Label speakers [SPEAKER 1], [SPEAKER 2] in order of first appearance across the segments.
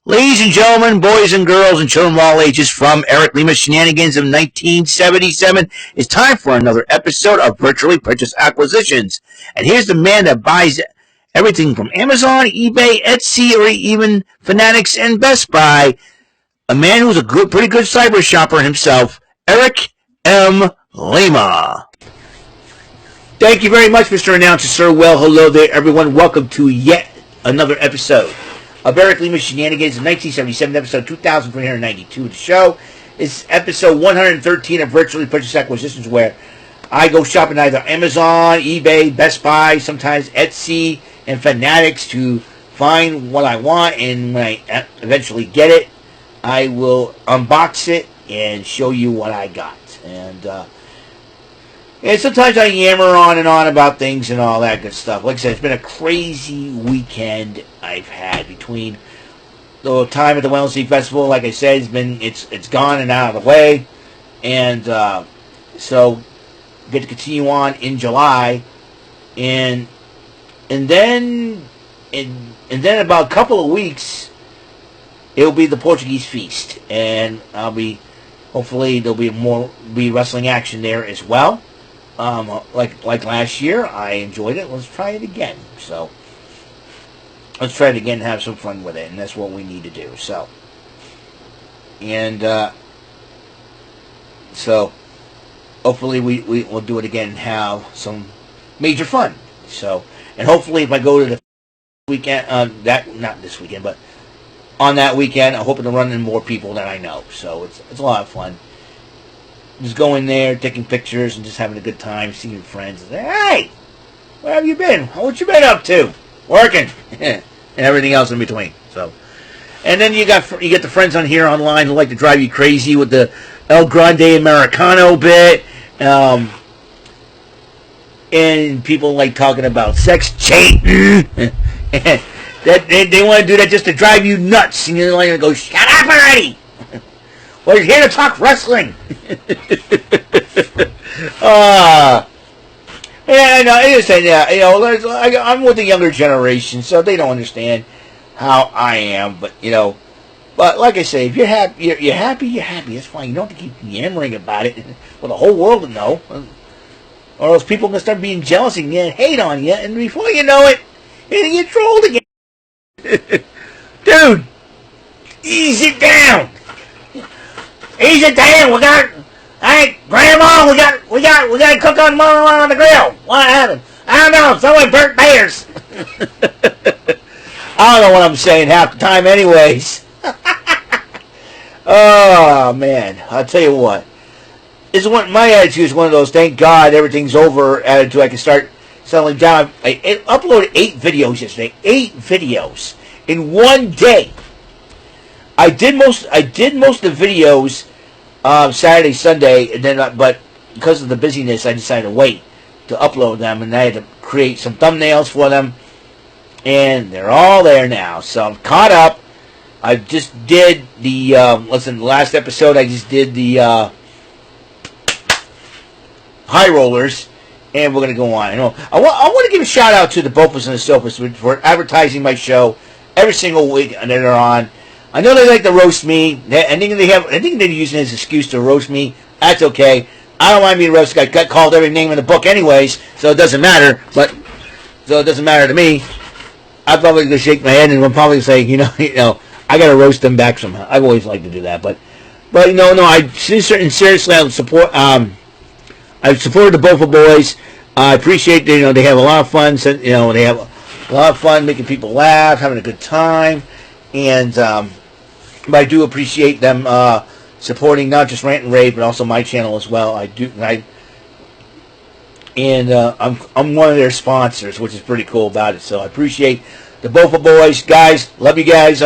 [SPEAKER 1] Ladies and gentlemen, boys and girls, and children of all ages, from Eric Lima Shenanigans of 1977, it's time for another episode of Virtually Purchase Acquisitions. And here's the man that buys everything from Amazon, eBay, Etsy, or even Fanatics and Best Buy. A man who's a pretty good cyber shopper himself, Eric M. Lima. Thank you very much, Mr. Announcer, sir. Well, hello there, everyone. Welcome to yet another episode of Eric Lima Shenanigans in 1977, episode 2392 of the show. It's episode 113 of Virtually Purchase Acquisitions, where I go shopping either Amazon, eBay, Best Buy, sometimes Etsy, and Fanatics to find what I want, and when I eventually get it, I will unbox it and show you what I got. And sometimes I yammer on and on about things and all that good stuff. Like I said, it's been a crazy weekend I've had between the time at the Wednesday Festival. Like I said, it's gone and out of the way, and so get to continue on in July, and then about a couple of weeks it'll be the Portuguese Feast, and hopefully there'll be wrestling action there as well. Like last year, I enjoyed it. Let's try it again. So, let's try it again and have some fun with it. And that's what we need to do. So, hopefully we'll do it again and have some major fun. So, and hopefully if I go to the weekend, not this weekend, but on that weekend, I'm hoping to run into more people that I know. So, it's a lot of fun. Just going there, taking pictures, and just having a good time, seeing friends. And say, hey, where have you been? What you been up to? Working, and everything else in between. So, and then you get the friends on here online who like to drive you crazy with the El Grande Americano bit, and people like talking about sex cheating, and they want to do that just to drive you nuts, and you're like to go, shut up already. We're here to talk wrestling. I know. I'm with the younger generation, so they don't understand how I am. But but like I say, if you're happy, you're happy. It's fine. You don't have to keep yammering about it for the whole world to know, or else people are gonna start being jealous and hate on you, and before you know it, you're gonna get trolled again. Dude, ease it down. Ease it down. Hey, Grandma, we got to cook on the grill. What happened? I don't know. Someone burnt bears. I don't know what I'm saying half the time, anyways. Oh man, I'll tell you what. My attitude is one of those. Thank God everything's over. Attitude. I can start settling down. I uploaded 8 videos yesterday. 8 videos in one day. I did most of the videos Saturday, Sunday, and then but because of the busyness, I decided to wait to upload them, and I had to create some thumbnails for them, and they're all there now. So I'm caught up. I just did the the last episode. I just did the high rollers, and we're gonna go on. I want to give a shout out to the Bofas and the Sofas for advertising my show every single week, and they're on. I know they like to roast me. I think they're using it as an excuse to roast me. That's okay. I don't mind being roasted. I got called every name in the book anyways, so it doesn't matter. So it doesn't matter to me. I'm probably gonna shake my head and I'm probably say, I gotta roast them back somehow. I've always liked to do that, but no. I seriously, I support. I've supported the Bofa boys. I appreciate they have a lot of fun. They have a lot of fun making people laugh, having a good time. And but I do appreciate them supporting not just Rant and Rave, but also my channel as well. I'm one of their sponsors, which is pretty cool about it. So I appreciate the Bofa boys, guys. Love you guys,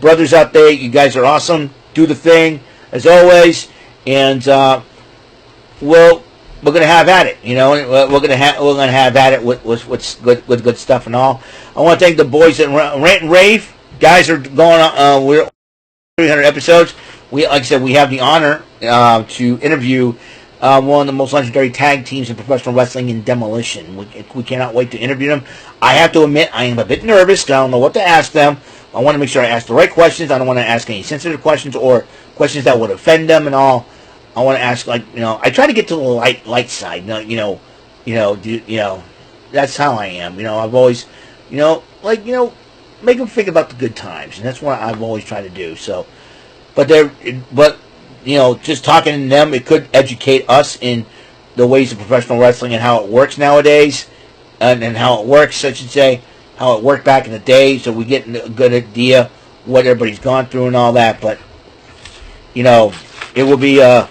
[SPEAKER 1] brothers out there. You guys are awesome. Do the thing as always, and we're gonna have at it. We're gonna have at it with good stuff and all. I want to thank the boys at Rant and Rave. Guys are going on. We're 300 episodes. Like I said, we have the honor to interview one of the most legendary tag teams in professional wrestling in Demolition. We cannot wait to interview them. I have to admit, I am a bit nervous. I don't know what to ask them. I want to make sure I ask the right questions. I don't want to ask any sensitive questions or questions that would offend them and all. I want to ask, like, I try to get to the light side. That's how I am. I've always, make them think about the good times, and that's what I've always tried to do. So, but just talking to them, it could educate us in the ways of professional wrestling and how it works nowadays, and how it works, I should say, how it worked back in the day, so we get a good idea what everybody's gone through and all that. But it would be all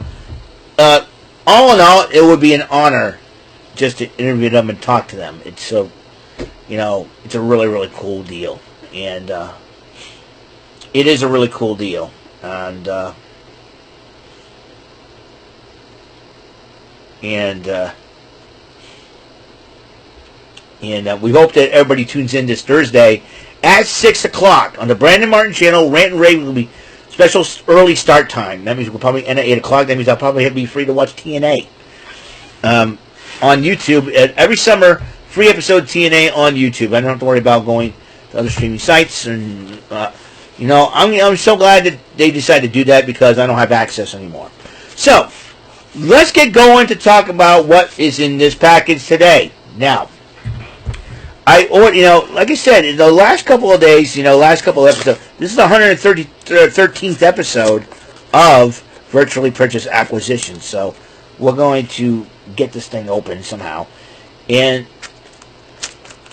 [SPEAKER 1] in all, it would be an honor just to interview them and talk to them. It's so, it's a really, really cool deal, and it is a really cool deal, and we hope that everybody tunes in this Thursday at 6 o'clock on the Brandon Martin channel. Rant and Rave will be special early start time. That means we'll probably end at 8 o'clock. That means I'll probably have to be free to watch TNA on YouTube. Every summer, free episode of TNA on YouTube. I don't have to worry about going to other streaming sites. And, I'm so glad that they decided to do that because I don't have access anymore. So, let's get going to talk about what is in this package today. Now, like I said, in the last couple of days, last couple of episodes, this is the 113th episode of Virtually Purchased Acquisitions. So, we're going to get this thing open somehow. And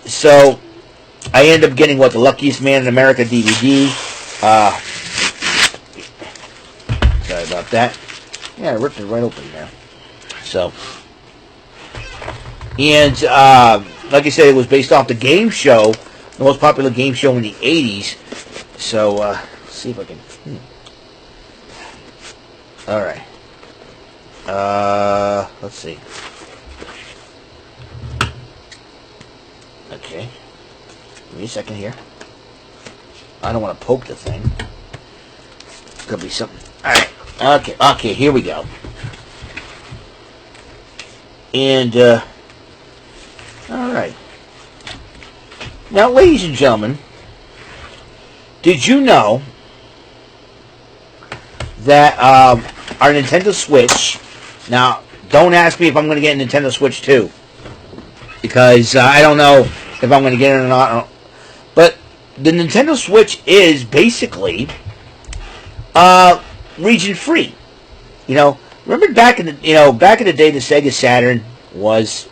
[SPEAKER 1] so, I end up getting, the Luckiest Man in America DVD. Sorry about that. Yeah, I ripped it right open there. So, and, like I said, it was based off the game show, the most popular game show in the 80s. So, let's see if I can... Alright. Let's see. Okay. Give me a second here. I don't want to poke the thing. Could be something. Alright. Okay, here we go. And, alright. Now, ladies and gentlemen, did you know that our Nintendo Switch... Now, don't ask me if I'm going to get a Nintendo Switch 2. Because I don't know if I'm going to get it or not. But the Nintendo Switch is basically region free. Remember back in the day, the Sega Saturn was,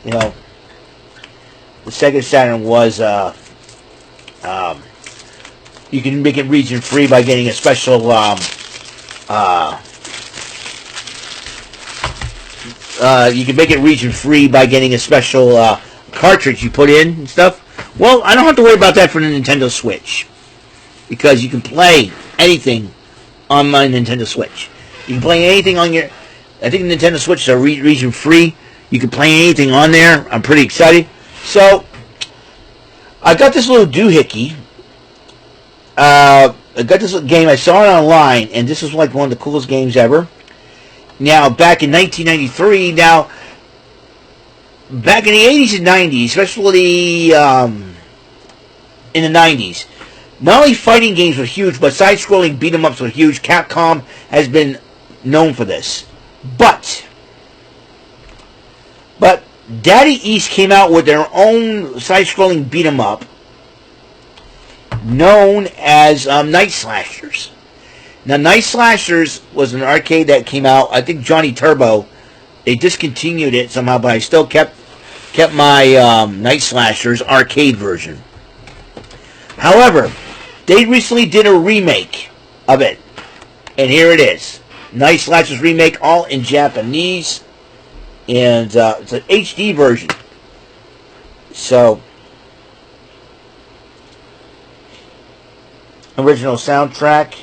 [SPEAKER 1] the Sega Saturn was you can make it region free by getting a special you can make it region free by getting a special cartridge you put in and stuff. Well, I don't have to worry about that for the Nintendo Switch, because you can play anything on my Nintendo Switch. You can play anything on your... I think the Nintendo Switch is region free. You can play anything on there. I'm pretty excited. So, I got this little doohickey. I got this little game. I saw it online, and this was like one of the coolest games ever. Now, back in 1993, back in the 80s and 90s, especially in the 90s, not only fighting games were huge, but side-scrolling beat-em-ups were huge. Capcom has been known for this. But Daddy East came out with their own side-scrolling beat-em-up known as Night Slashers. Now, Night Slashers was an arcade that came out, I think Johnny Turbo, they discontinued it somehow, but I still kept my Night Slashers arcade version. However, they recently did a remake of it, and here it is. Night Slashers remake, all in Japanese, and it's an HD version. So, original soundtrack.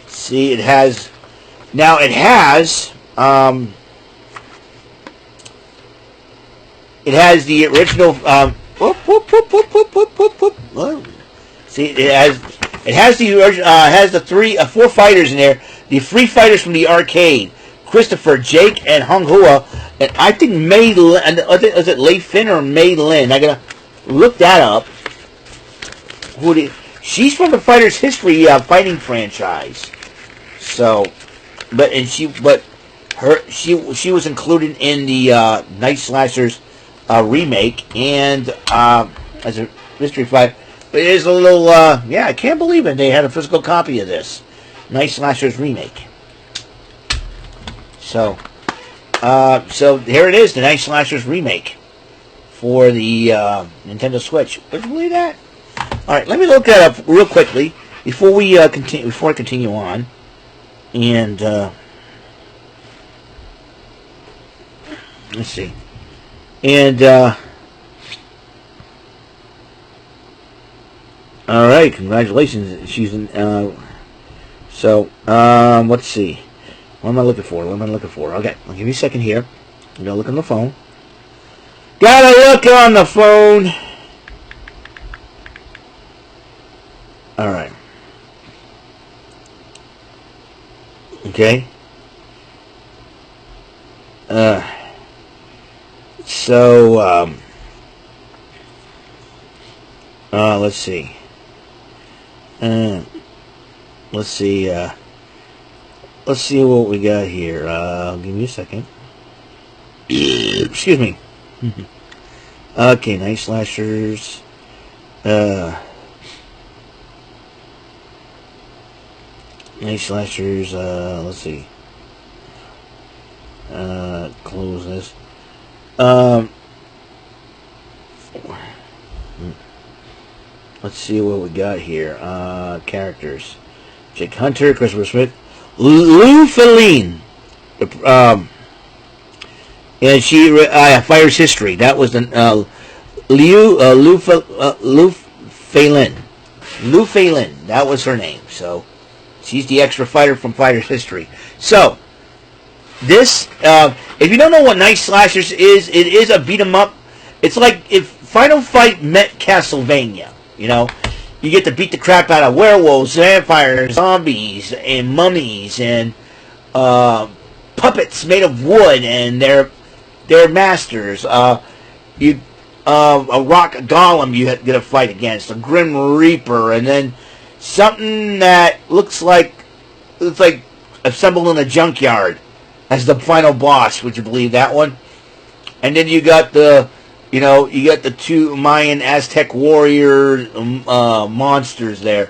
[SPEAKER 1] See, it has. Now it has. It has the original. See, it has the four fighters in there. The three fighters from the arcade: Christopher, Jake, and Hung Hua. And I think May Lin, is it Leigh Finn or May Lin? I gotta look that up. She's from the Fighter's History fighting franchise. So, she was included in the Night Slashers remake and as a mystery fight. But it is a little, I can't believe it. They had a physical copy of this Night Slashers remake. So here it is, the Night Slashers remake for the Nintendo Switch. Would you believe that? All right, let me look that up real quickly before we continue. Before I continue on, and let's see, and all right, congratulations. She's in. Let's see. What am I looking for? Okay, I'll give you a second here. I'm gonna look on the phone. Gotta look on the phone. All right. Okay. Let's see. Let's see what we got here. Give me a second. Excuse me. Okay, Night Slashers. Night Slashers, let's see. Close this. Let's see what we got here. Characters. Jake Hunter, Christopher Smith, Lou Feline. And she, Fighter's History. That was the, Lou Feline. Lou Feline. That was her name, so. She's the extra fighter from Fighter's History. So, this, if you don't know what Night Slashers is, it is a beat 'em up. It's like if Final Fight met Castlevania, you know. You get to beat the crap out of werewolves, vampires, zombies, and mummies, and puppets made of wood, and their masters. A rock golem you get to fight against, a Grim Reaper, and then something that looks like assembled in a junkyard as the final boss. Would you believe that one? And then you got the two Mayan Aztec warrior monsters there.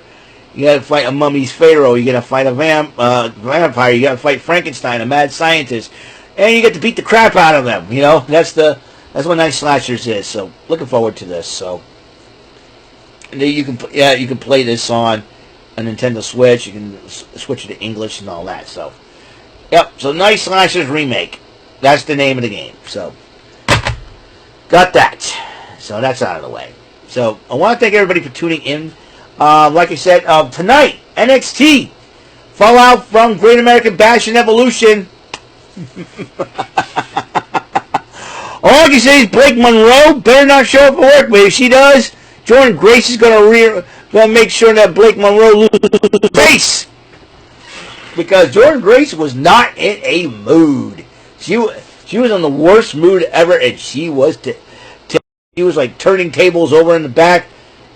[SPEAKER 1] You got to fight a mummy's pharaoh. You got to fight a vampire. You got to fight Frankenstein, a mad scientist, and you get to beat the crap out of them. You know, that's what Night Slashers is. So looking forward to this. So. And you can play this on a Nintendo Switch. You can switch it to English and all that. So, yep. So Night Slashers remake. That's the name of the game. So, got that. So that's out of the way. So I want to thank everybody for tuning in. Like I said, tonight NXT Fallout from Great American Bash and Evolution. All I can say is Blake Monroe better not show up for work, but if she does, Jordan Grace is gonna make sure that Blake Monroe loses face, because Jordan Grace was not in a mood. She was in the worst mood ever, and she was she was like turning tables over in the back,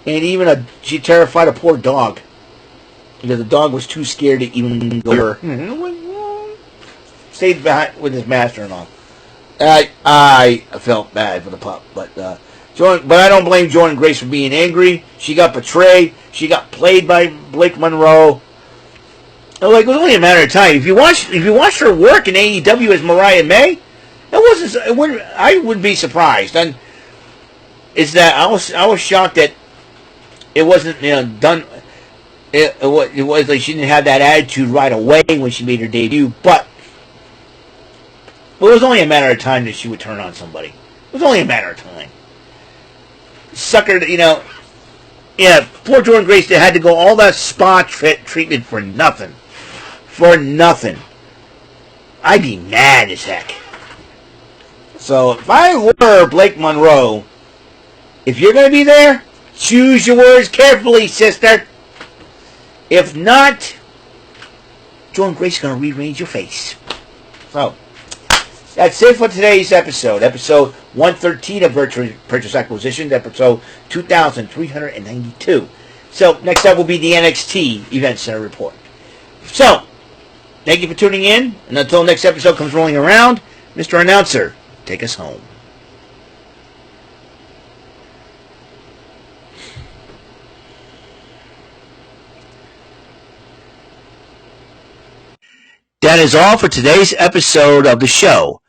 [SPEAKER 1] and even she terrified a poor dog because the dog was too scared to even go over. Stayed behind with his master and all. I felt bad for the pup, but I don't blame Jordan Grace for being angry. She got betrayed. She got played by Blake Monroe. Like, it was only a matter of time. If you watched her work in AEW as Mariah May, I wouldn't be surprised. And it's that I was shocked that it wasn't done. It was like she didn't have that attitude right away when she made her debut, but it was only a matter of time that she would turn on somebody. It was only a matter of time. Sucker, poor Jordan Grace had to go all that spa treatment for nothing. For nothing. I'd be mad as heck. So, if I were Blake Monroe, if you're going to be there, choose your words carefully, sister. If not, Jordan Grace is going to rearrange your face. So, That's it for today's episode. Episode 113 of Virtual Purchase Acquisitions, episode 2392. So, next up will be the NXT Event Center report. So, thank you for tuning in, and until next episode comes rolling around, Mr. Announcer, take us home. That is all for today's episode of the show.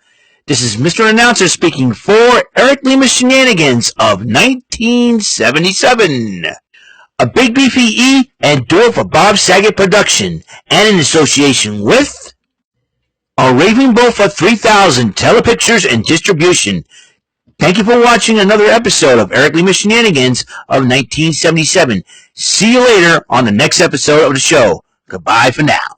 [SPEAKER 1] This is Mr. Announcer speaking for Eric Lima Shenanigans of 1977. A Big Beefy E and do it for Bob Saget production, and in association with a Raving Bull for 3000 Telepictures and Distribution. Thank you for watching another episode of Eric Lima Shenanigans of 1977. See you later on the next episode of the show. Goodbye for now.